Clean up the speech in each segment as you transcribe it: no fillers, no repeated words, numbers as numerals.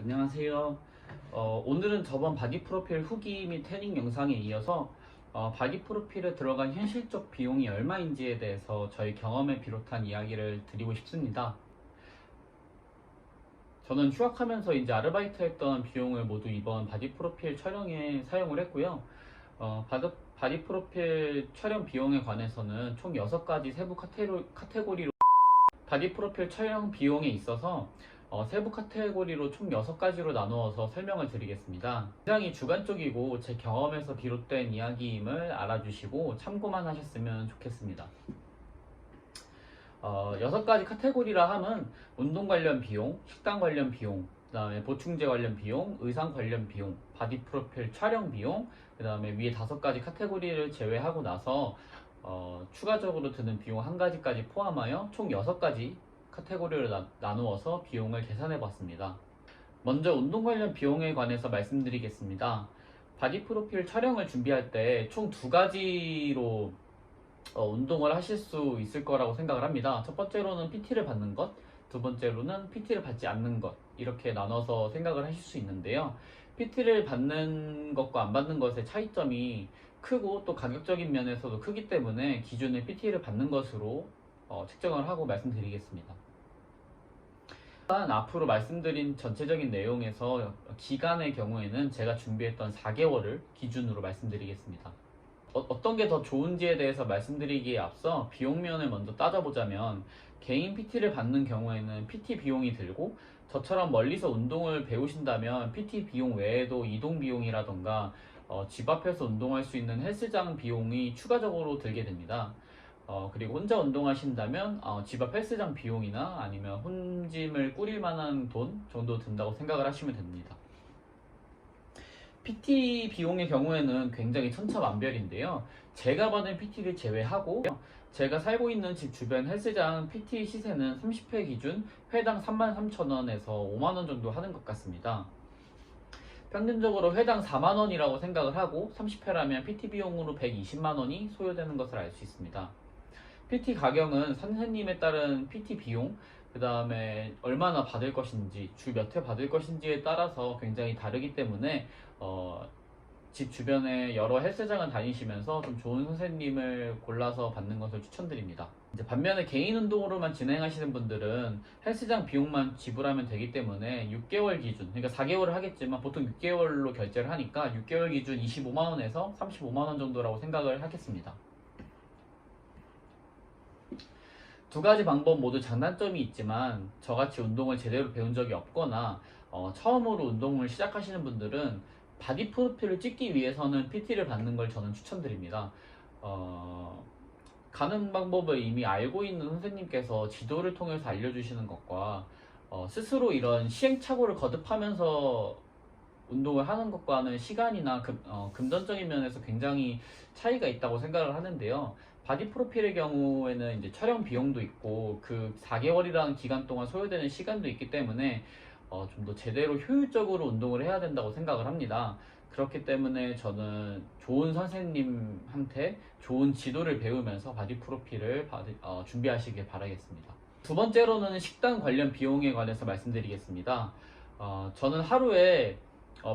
안녕하세요. 오늘은 저번 바디 프로필 후기 및 태닝 영상에 이어서 바디 프로필에 들어간 현실적 비용이 얼마인지에 대해서 저희 경험을 비롯한 이야기를 드리고 싶습니다. 저는 휴학하면서 이제 아르바이트 했던 비용을 모두 이번 바디 프로필 촬영에 사용을 했고요. 바디 프로필 촬영 비용에 관해서는 총 6가지 세부 카테고리로 바디 프로필 촬영 비용에 있어서 세부 카테고리로 총 6가지로 나누어서 설명을 드리겠습니다. 굉장히 주관적이고 제 경험에서 비롯된 이야기임을 알아주시고 참고만 하셨으면 좋겠습니다. 6가지 카테고리라 함은 운동 관련 비용, 식단 관련 비용, 그 다음에 보충제 관련 비용, 의상 관련 비용, 바디 프로필 촬영 비용, 그 다음에 위에 5가지 카테고리를 제외하고 나서 추가적으로 드는 비용 1가지까지 포함하여 총 6가지 카테고리를 나누어서 비용을 계산해 봤습니다. 먼저 운동 관련 비용에 관해서 말씀드리겠습니다. 바디 프로필 촬영을 준비할 때 총 2가지로 운동을 하실 수 있을 거라고 생각을 합니다. 첫 번째로는 PT를 받는 것, 두 번째로는 PT를 받지 않는 것, 이렇게 나눠서 생각을 하실 수 있는데요. PT를 받는 것과 안 받는 것의 차이점이 크고 또 가격적인 면에서도 크기 때문에 기준을 PT를 받는 것으로 측정을 하고 말씀드리겠습니다. 일단 앞으로 말씀드린 전체적인 내용에서 기간의 경우에는 제가 준비했던 4개월을 기준으로 말씀드리겠습니다. 어떤 게 더 좋은지에 대해서 말씀드리기에 앞서 비용 면을 먼저 따져보자면 개인 PT를 받는 경우에는 PT 비용이 들고 저처럼 멀리서 운동을 배우신다면 PT 비용 외에도 이동 비용이라던가 집 앞에서 운동할 수 있는 헬스장 비용이 추가적으로 들게 됩니다. 그리고 혼자 운동하신다면 집 앞 헬스장 비용이나 아니면 홈짐을 꾸릴 만한 돈 정도 든다고 생각을 하시면 됩니다. PT 비용의 경우에는 굉장히 천차만별인데요. 제가 받은 PT를 제외하고 제가 살고 있는 집 주변 헬스장 PT 시세는 30회 기준 회당 33,000원에서 5만원 정도 하는 것 같습니다. 평균적으로 회당 4만원이라고 생각을 하고 30회라면 PT 비용으로 120만원이 소요되는 것을 알 수 있습니다. PT 가격은 선생님에 따른 PT 비용, 그 다음에 얼마나 받을 것인지, 주 몇 회 받을 것인지에 따라서 굉장히 다르기 때문에 집 주변에 여러 헬스장을 다니시면서 좀 좋은 선생님을 골라서 받는 것을 추천드립니다. 이제 반면에 개인 운동으로만 진행하시는 분들은 헬스장 비용만 지불하면 되기 때문에 6개월 기준, 그러니까 4개월을 하겠지만 보통 6개월로 결제를 하니까 6개월 기준 25만원에서 35만원 정도라고 생각을 하겠습니다. 2가지 방법 모두 장단점이 있지만 저같이 운동을 제대로 배운 적이 없거나 처음으로 운동을 시작하시는 분들은 바디 프로필을 찍기 위해서는 PT를 받는 걸 저는 추천드립니다. 가는 방법을 이미 알고 있는 선생님께서 지도를 통해서 알려주시는 것과 스스로 이런 시행착오를 거듭하면서 운동을 하는 것과는 시간이나 금전적인 면에서 굉장히 차이가 있다고 생각을 하는데요. 바디 프로필의 경우에는 이제 촬영 비용도 있고 그 4개월이라는 기간 동안 소요되는 시간도 있기 때문에 좀 더 제대로 효율적으로 운동을 해야 된다고 생각을 합니다. 그렇기 때문에 저는 좋은 선생님한테 좋은 지도를 배우면서 바디 프로필을 준비하시길 바라겠습니다. 두 번째로는 식단 관련 비용에 관해서 말씀드리겠습니다. 저는 하루에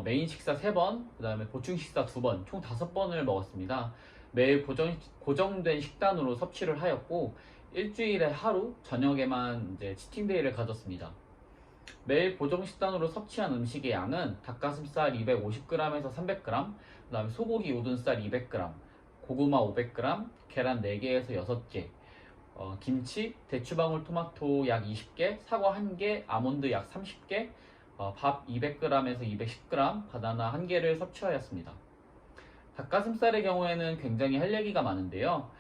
메인 식사 3번, 그 다음에 보충 식사 2번, 총 5번을 먹었습니다. 매일 고정된 식단으로 섭취를 하였고, 일주일에 하루, 저녁에만 이제 치팅데이를 가졌습니다. 매일 고정 식단으로 섭취한 음식의 양은 닭가슴살 250g에서 300g, 그 다음에 소고기 우둔살 200g, 고구마 500g, 계란 4개에서 6개, 김치, 대추방울토마토 약 20개, 사과 1개, 아몬드 약 30개, 밥 200g에서 210g, 바나나 1개를 섭취하였습니다. 닭가슴살의 경우에는 굉장히 할 얘기가 많은데요.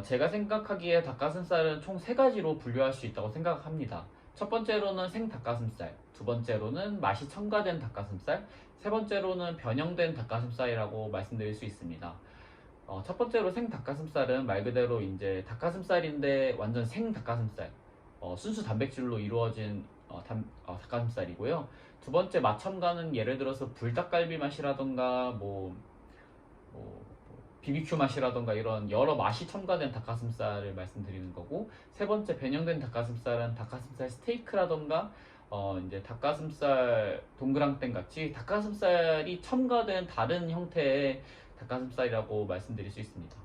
제가 생각하기에 닭가슴살은 총 3가지로 분류할 수 있다고 생각합니다. 첫 번째로는 생 닭가슴살, 두 번째로는 맛이 첨가된 닭가슴살, 세 번째로는 변형된 닭가슴살이라고 말씀드릴 수 있습니다. 첫 번째로 생 닭가슴살은 말 그대로 이제 닭가슴살인데 완전 생 닭가슴살, 순수 단백질로 이루어진 닭가슴살이고요. 두 번째 맛 첨가는 예를 들어서 불닭갈비 맛이라던가 BBQ 맛이라던가 이런 여러 맛이 첨가된 닭가슴살을 말씀드리는 거고, 세 번째 변형된 닭가슴살은 닭가슴살 스테이크라던가 이제 닭가슴살 동그랑땡 같이 닭가슴살이 첨가된 다른 형태의 닭가슴살이라고 말씀드릴 수 있습니다.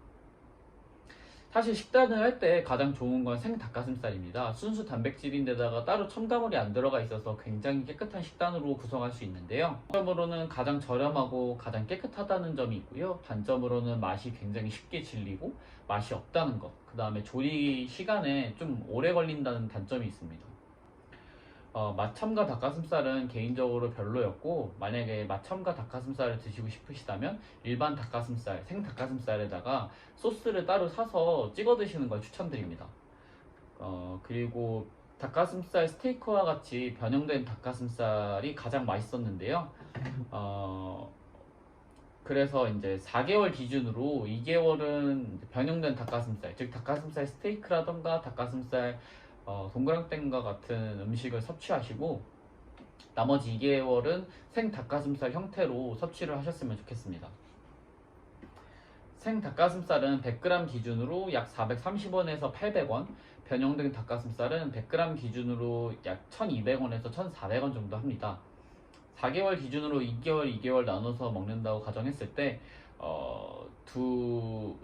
사실 식단을 할 때 가장 좋은 건 생 닭가슴살입니다. 순수 단백질인데다가 따로 첨가물이 안 들어가 있어서 굉장히 깨끗한 식단으로 구성할 수 있는데요. 장점으로는 가장 저렴하고 가장 깨끗하다는 점이 있고요. 단점으로는 맛이 굉장히 쉽게 질리고 맛이 없다는 것, 그 다음에 조리 시간에 좀 오래 걸린다는 단점이 있습니다. 맛첨가 닭가슴살은 개인적으로 별로였고, 만약에 맛첨가 닭가슴살을 드시고 싶으시다면 일반 닭가슴살, 생 닭가슴살에다가 소스를 따로 사서 찍어 드시는 걸 추천드립니다. 그리고 닭가슴살 스테이크와 같이 변형된 닭가슴살이 가장 맛있었는데요. 그래서 이제 4개월 기준으로 2개월은 변형된 닭가슴살, 즉 닭가슴살 스테이크라던가 닭가슴살 동그랑땡과 같은 음식을 섭취하시고, 나머지 2개월은 생 닭가슴살 형태로 섭취를 하셨으면 좋겠습니다. 생 닭가슴살은 100g 기준으로 약 430원에서 800원, 변형된 닭가슴살은 100g 기준으로 약 1200원에서 1400원 정도 합니다. 4개월 기준으로 2개월 나눠서 먹는다고 가정했을 때 두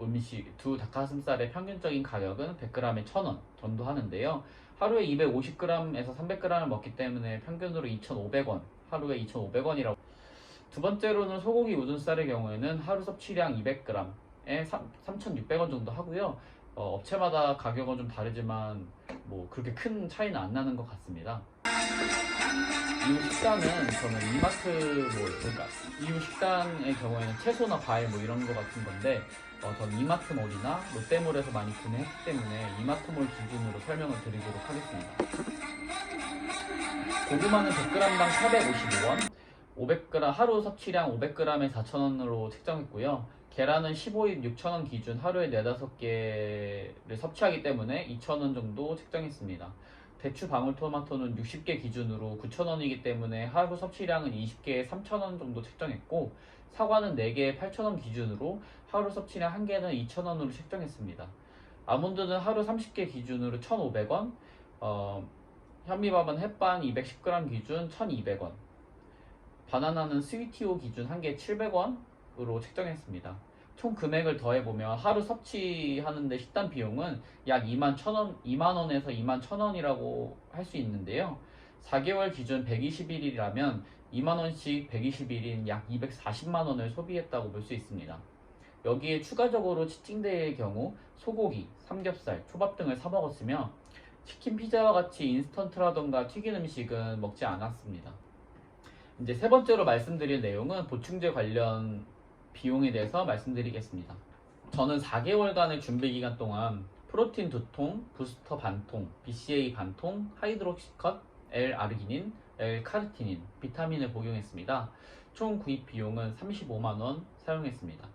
닭가슴살의 평균적인 가격은 100g에 1000원 정도 하는데요. 하루에 250g에서 300g을 먹기 때문에 평균으로 2,500원, 하루에 2,500원이라고. 두 번째로는 소고기 우둔살의 경우에는 하루 섭취량 200g에 3,600원 정도 하고요. 업체마다 가격은 좀 다르지만 뭐 그렇게 큰 차이는 안 나는 것 같습니다. 이후 식단은 저는 그러니까 이후 식단의 경우에는 채소나 과일 뭐 이런 거 같은 건데, 저는 이마트몰이나 롯데몰에서 많이 구매했기 때문에 이마트몰 기준으로 설명을 드리도록 하겠습니다. 고구마는 100g당 455원, 500g 하루 섭취량 500g에 4,000원으로 책정했고요. 계란은 15일 6,000원 기준 하루에 4-5개를 섭취하기 때문에 2,000원 정도 책정했습니다. 대추 방울토마토는 60개 기준으로 9,000원이기 때문에 하루 섭취량은 20개에 3,000원 정도 책정했고, 사과는 4개에 8,000원 기준으로 하루 섭취량 1개는 2,000원으로 책정했습니다. 아몬드는 하루 30개 기준으로 1,500원, 현미밥은 햇반 210g 기준 1,200원, 바나나는 스위티오 기준 1개 700원으로 책정했습니다. 총 금액을 더해보면 하루 섭취하는데 식단 비용은 약 2만원에서 21,000원이라고 할 수 있는데요. 4개월 기준 120일이라면 2만원씩 120일인 약 240만원을 소비했다고 볼 수 있습니다. 여기에 추가적으로 치팅데이의 경우 소고기, 삼겹살, 초밥 등을 사 먹었으며 치킨, 피자와 같이 인스턴트라던가 튀긴 음식은 먹지 않았습니다. 이제 세 번째로 말씀드릴 내용은 보충제 관련 비용에 대해서 말씀드리겠습니다. 저는 4개월간의 준비 기간 동안 프로틴 2통, 부스터 반통, BCA 반통, 하이드록시컷, L-아르기닌, L-카르티닌, 비타민을 복용했습니다. 총 구입 비용은 35만원 사용했습니다.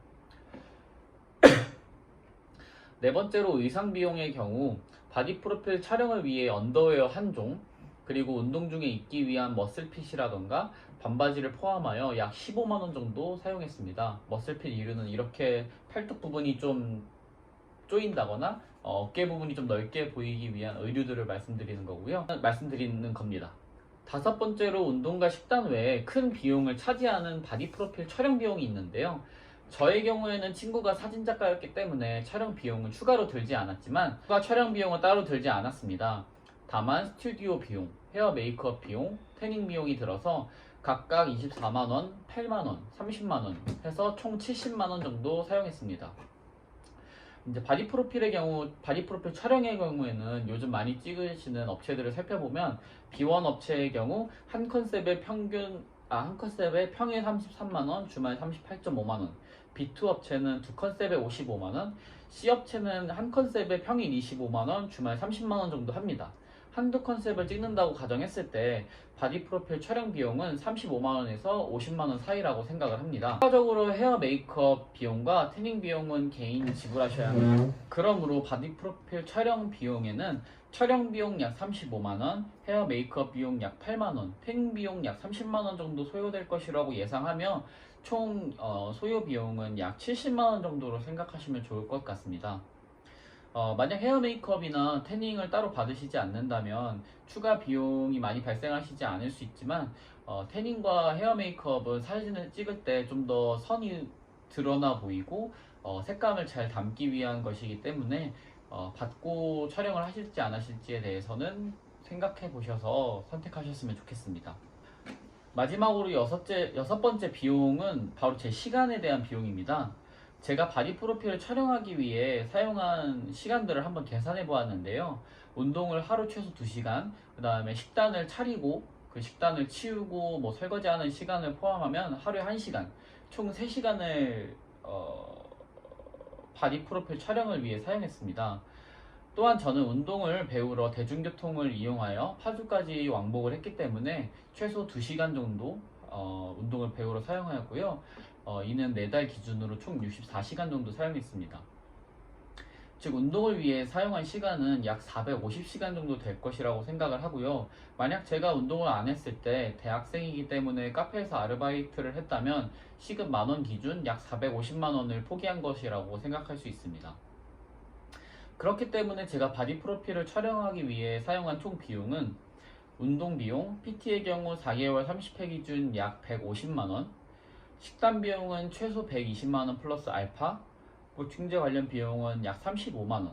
네 번째로 의상 비용의 경우 바디 프로필 촬영을 위해 언더웨어 1종, 그리고 운동 중에 입기 위한 머슬핏이라던가 반바지를 포함하여 약 15만원 정도 사용했습니다. 머슬핏 이유는 이렇게 팔뚝 부분이 좀 조인다거나 어깨 부분이 좀 넓게 보이기 위한 의류들을 말씀드리는 겁니다. 다섯 번째로 운동과 식단 외에 큰 비용을 차지하는 바디 프로필 촬영 비용이 있는데요. 저의 경우에는 친구가 사진작가였기 때문에 촬영 비용은 추가로 들지 않았지만 추가 촬영 비용은 따로 들지 않았습니다. 다만 스튜디오 비용, 헤어 메이크업 비용, 태닝 비용이 들어서 각각 24만원, 8만원, 30만원 해서 총 70만원 정도 사용했습니다. 이제 바디 프로필 촬영의 경우에는 요즘 많이 찍으시는 업체들을 살펴보면 B1 업체의 경우 한 컨셉에 평일 33만원, 주말 38.5만원, B2 업체는 두 컨셉에 55만원, C 업체는 한 컨셉에 평일 25만원, 주말 30만원 정도 합니다. 한두 컨셉을 찍는다고 가정했을 때 바디 프로필 촬영 비용은 35만원에서 50만원 사이라고 생각을 합니다. 추가적으로 헤어 메이크업 비용과 태닝 비용은 개인이 지불하셔야 합니다. 그러므로 바디 프로필 촬영 비용에는 촬영 비용 약 35만원, 헤어 메이크업 비용 약 8만원, 태닝 비용 약 30만원 정도 소요될 것이라고 예상하며 총 소요 비용은 약 70만원 정도로 생각하시면 좋을 것 같습니다. 만약 헤어 메이크업이나 태닝을 따로 받으시지 않는다면 추가 비용이 많이 발생하시지 않을 수 있지만 태닝과 헤어 메이크업은 사진을 찍을 때 좀 더 선이 드러나 보이고 색감을 잘 담기 위한 것이기 때문에 받고 촬영을 하실지 안 하실지에 대해서는 생각해 보셔서 선택하셨으면 좋겠습니다. 마지막으로 여섯 번째 비용은 바로 제 시간에 대한 비용입니다. 제가 바디 프로필을 촬영하기 위해 사용한 시간들을 한번 계산해 보았는데요. 운동을 하루 최소 2시간, 그 다음에 식단을 차리고 그 식단을 치우고 뭐 설거지하는 시간을 포함하면 하루에 1시간, 총 3시간을 바디 프로필 촬영을 위해 사용했습니다. 또한 저는 운동을 배우러 대중교통을 이용하여 파주까지 왕복을 했기 때문에 최소 2시간 정도 운동을 배우러 사용하였고요. 이는 4달 기준으로 총 64시간 정도 사용했습니다. 즉 운동을 위해 사용한 시간은 약 450시간 정도 될 것이라고 생각을 하고요. 만약 제가 운동을 안 했을 때 대학생이기 때문에 카페에서 아르바이트를 했다면 시급 10,000원 기준 약 450만 원을 포기한 것이라고 생각할 수 있습니다. 그렇기 때문에 제가 바디 프로필을 촬영하기 위해 사용한 총 비용은 운동 비용, PT의 경우 4개월 30회 기준 약 150만원, 식단 비용은 최소 120만원 플러스 알파, 보충제 관련 비용은 약 35만원,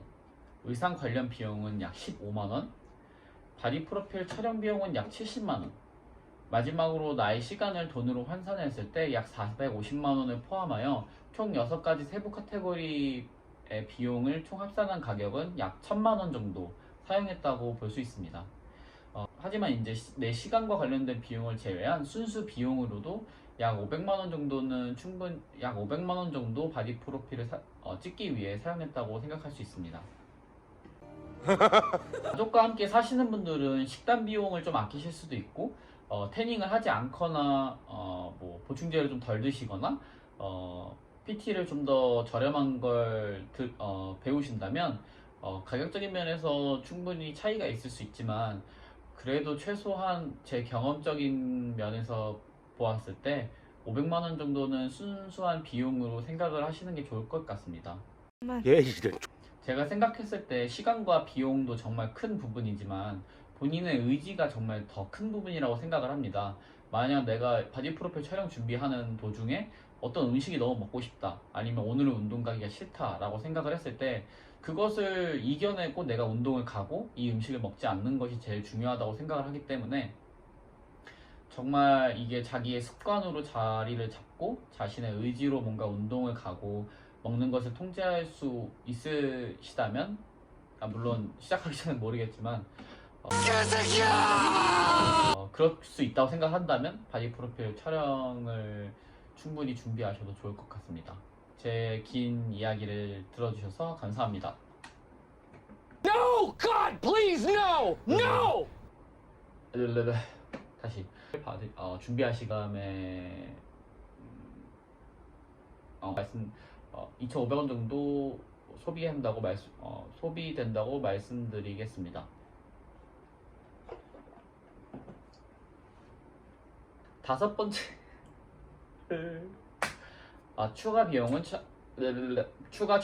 의상 관련 비용은 약 15만원, 바디 프로필 촬영 비용은 약 70만원, 마지막으로 나의 시간을 돈으로 환산했을 때 약 450만원을 포함하여 총 6가지 세부 카테고리 비용을 총 합산한 가격은 약 1,000만원 정도 사용했다고 볼 수 있습니다. 하지만 이제 내 시간과 관련된 비용을 제외한 순수 비용으로도 약 500만원 정도는 약 500만원 정도 바디 프로필을 찍기 위해 사용했다고 생각할 수 있습니다. 가족과 함께 사시는 분들은 식단 비용을 좀 아끼실 수도 있고 태닝을 하지 않거나 뭐 보충제를 좀 덜 드시거나 PT를 좀 더 저렴한 걸 배우신다면 가격적인 면에서 충분히 차이가 있을 수 있지만 그래도 최소한 제 경험적인 면에서 보았을 때 500만 원 정도는 순수한 비용으로 생각을 하시는 게 좋을 것 같습니다. 제가 생각했을 때 시간과 비용도 정말 큰 부분이지만 본인의 의지가 정말 더 큰 부분이라고 생각을 합니다. 만약 내가 바디 프로필 촬영 준비하는 도중에 어떤 음식이 너무 먹고 싶다, 아니면 오늘은 운동 가기가 싫다라고 생각을 했을 때 그것을 이겨내고 내가 운동을 가고 이 음식을 먹지 않는 것이 제일 중요하다고 생각을 하기 때문에 정말 이게 자기의 습관으로 자리를 잡고 자신의 의지로 뭔가 운동을 가고 먹는 것을 통제할 수 있으시다면 물론 시작하기 전에 모르겠지만 그럴 수 있다고 생각한다면 바디 프로필 촬영을 충분히 준비하셔도 좋을 것 같습니다. 제 긴 이야기를 들어주셔서 감사합니다. No! God, please, no! No! 다시 준비할 시간에 말씀 2,500원 정도 소비된다고 말씀드리겠습니다. 다섯 번째 추가 비용은 추가